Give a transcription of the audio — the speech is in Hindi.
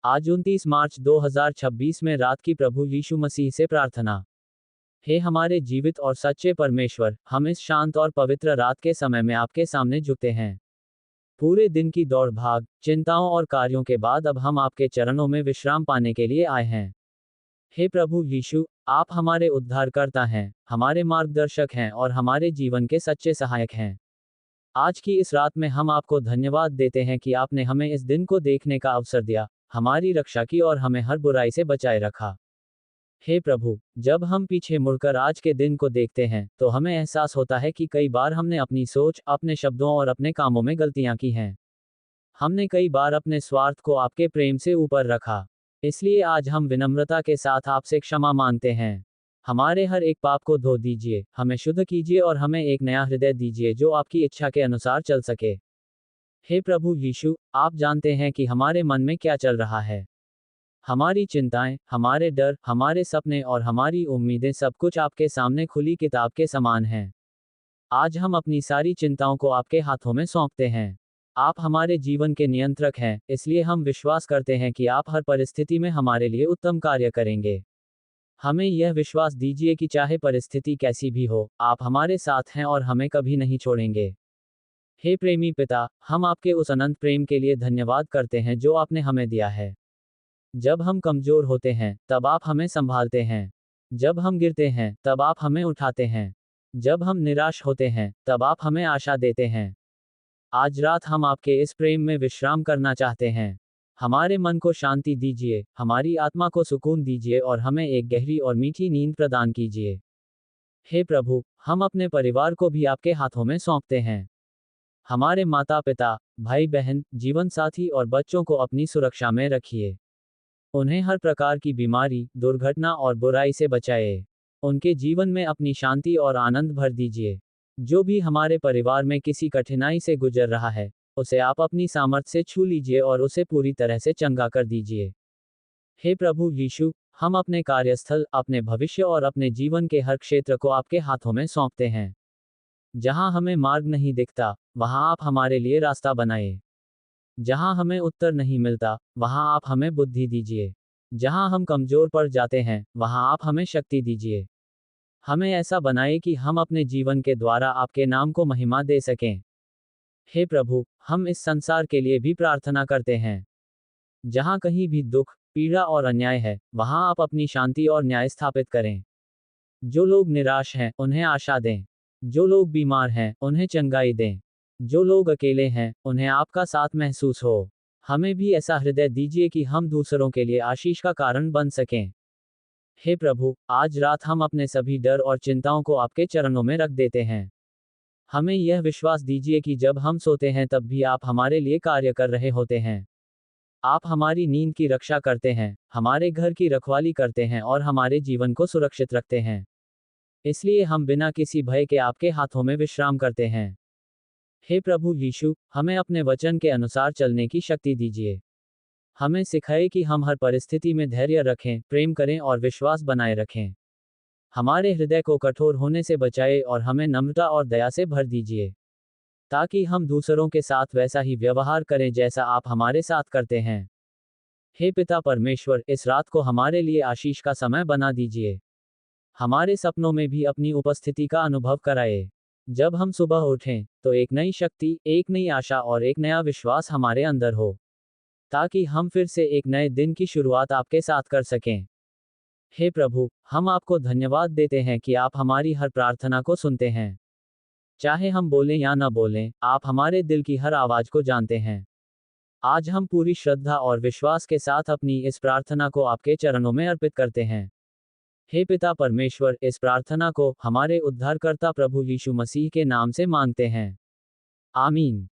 आज 29 मार्च 2026 में रात की प्रभु यीशु मसीह से प्रार्थना। हे हमारे जीवित और सच्चे परमेश्वर, हम इस शांत और पवित्र रात के समय में आपके सामने झुकते हैं। पूरे दिन की दौड़ भाग, चिंताओं और कार्यों के बाद अब हम आपके चरणों में विश्राम पाने के लिए आए हैं। हे प्रभु यीशु, आप हमारे उद्धारकर्ता हैं, हमारे मार्गदर्शक हैं और हमारे जीवन के सच्चे सहायक हैं। आज की इस रात में हम आपको धन्यवाद देते हैं कि आपने हमें इस दिन को देखने का अवसर दिया, हमारी रक्षा की और हमें हर बुराई से बचाए रखा। हे प्रभु, जब हम पीछे मुड़कर आज के दिन को देखते हैं, तो हमें एहसास होता है कि कई बार हमने अपनी सोच, अपने शब्दों और अपने कामों में गलतियां की हैं। हमने कई बार अपने स्वार्थ को आपके प्रेम से ऊपर रखा। इसलिए आज हम विनम्रता के साथ आपसे क्षमा मांगते हैं। हमारे हर एक पाप को धो दीजिए, हमें शुद्ध कीजिए और हमें एक नया हृदय दीजिए जो आपकी इच्छा के अनुसार चल सके। हे प्रभु यीशु, आप जानते हैं कि हमारे मन में क्या चल रहा है। हमारी चिंताएं, हमारे डर, हमारे सपने और हमारी उम्मीदें सब कुछ आपके सामने खुली किताब के समान हैं। आज हम अपनी सारी चिंताओं को आपके हाथों में सौंपते हैं। आप हमारे जीवन के नियंत्रक हैं, इसलिए हम विश्वास करते हैं कि आप हर परिस्थिति में हमारे लिए उत्तम कार्य करेंगे। हमें यह विश्वास दीजिए कि चाहे परिस्थिति कैसी भी हो, आप हमारे साथ हैं और हमें कभी नहीं छोड़ेंगे। हे प्रेमी पिता, हम आपके उस अनंत प्रेम के लिए धन्यवाद करते हैं जो आपने हमें दिया है। जब हम कमजोर होते हैं, तब आप हमें संभालते हैं। जब हम गिरते हैं, तब आप हमें उठाते हैं। जब हम निराश होते हैं, तब आप हमें आशा देते हैं। आज रात हम आपके इस प्रेम में विश्राम करना चाहते हैं। हमारे मन को शांति दीजिए, हमारी आत्मा को सुकून दीजिए और हमें एक गहरी और मीठी नींद प्रदान कीजिए। हे प्रभु, हम अपने परिवार को भी आपके हाथों में सौंपते हैं। हमारे माता पिता, भाई बहन, जीवन साथी और बच्चों को अपनी सुरक्षा में रखिए। उन्हें हर प्रकार की बीमारी, दुर्घटना और बुराई से बचाए। उनके जीवन में अपनी शांति और आनंद भर दीजिए। जो भी हमारे परिवार में किसी कठिनाई से गुजर रहा है, उसे आप अपनी सामर्थ से छू लीजिए और उसे पूरी तरह से चंगा कर दीजिए। हे प्रभु यीशु, हम अपने कार्यस्थल, अपने भविष्य और अपने जीवन के हर क्षेत्र को आपके हाथों में सौंपते हैं। जहां हमें मार्ग नहीं दिखता, वहां आप हमारे लिए रास्ता बनाए। जहां हमें उत्तर नहीं मिलता, वहां आप हमें बुद्धि दीजिए। जहां हम कमजोर पड़ जाते हैं, वहां आप हमें शक्ति दीजिए। हमें ऐसा बनाए कि हम अपने जीवन के द्वारा आपके नाम को महिमा दे सकें। हे प्रभु, हम इस संसार के लिए भी प्रार्थना करते हैं। जहां कहीं भी दुख, पीड़ा और अन्याय है, वहां आप अपनी शांति और न्याय स्थापित करें। जो लोग निराश हैं, उन्हें आशा दें। जो लोग बीमार हैं, उन्हें चंगाई दें। जो लोग अकेले हैं, उन्हें आपका साथ महसूस हो। हमें भी ऐसा हृदय दीजिए कि हम दूसरों के लिए आशीष का कारण बन सकें। हे प्रभु, आज रात हम अपने सभी डर और चिंताओं को आपके चरणों में रख देते हैं। हमें यह विश्वास दीजिए कि जब हम सोते हैं तब भी आप हमारे लिए कार्य कर रहे होते हैं। आप हमारी नींद की रक्षा करते हैं, हमारे घर की रखवाली करते हैं और हमारे जीवन को सुरक्षित रखते हैं। इसलिए हम बिना किसी भय के आपके हाथों में विश्राम करते हैं। हे प्रभु यीशु, हमें अपने वचन के अनुसार चलने की शक्ति दीजिए। हमें सिखाए कि हम हर परिस्थिति में धैर्य रखें, प्रेम करें और विश्वास बनाए रखें। हमारे हृदय को कठोर होने से बचाए और हमें नम्रता और दया से भर दीजिए, ताकि हम दूसरों के साथ वैसा ही व्यवहार करें जैसा आप हमारे साथ करते हैं। हे पिता परमेश्वर, इस रात को हमारे लिए आशीष का समय बना दीजिए। हमारे सपनों में भी अपनी उपस्थिति का अनुभव कराए। जब हम सुबह उठें, तो एक नई शक्ति, एक नई आशा और एक नया विश्वास हमारे अंदर हो, ताकि हम फिर से एक नए दिन की शुरुआत आपके साथ कर सकें। हे प्रभु, हम आपको धन्यवाद देते हैं कि आप हमारी हर प्रार्थना को सुनते हैं। चाहे हम बोलें या न बोलें, आप हमारे दिल की हर आवाज को जानते हैं। आज हम पूरी श्रद्धा और विश्वास के साथ अपनी इस प्रार्थना को आपके चरणों में अर्पित करते हैं। हे पिता परमेश्वर, इस प्रार्थना को हमारे उद्धारकर्ता प्रभु यीशु मसीह के नाम से मांगते हैं। आमीन।